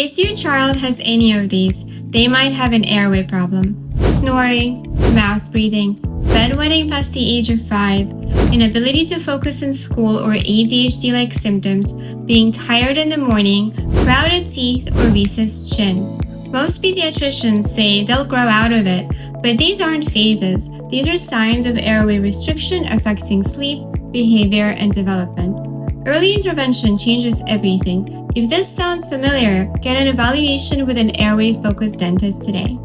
If your child has any of these, they might have an airway problem. Snoring, mouth breathing, bedwetting past the age of 5, inability to focus in school or ADHD-like symptoms, being tired in the morning, crowded teeth, or recessed chin. Most pediatricians say they'll grow out of it, but these aren't phases. These are signs of airway restriction affecting sleep, behavior, and development. Early intervention changes everything. If this sounds familiar, get an evaluation with an airway-focused dentist today.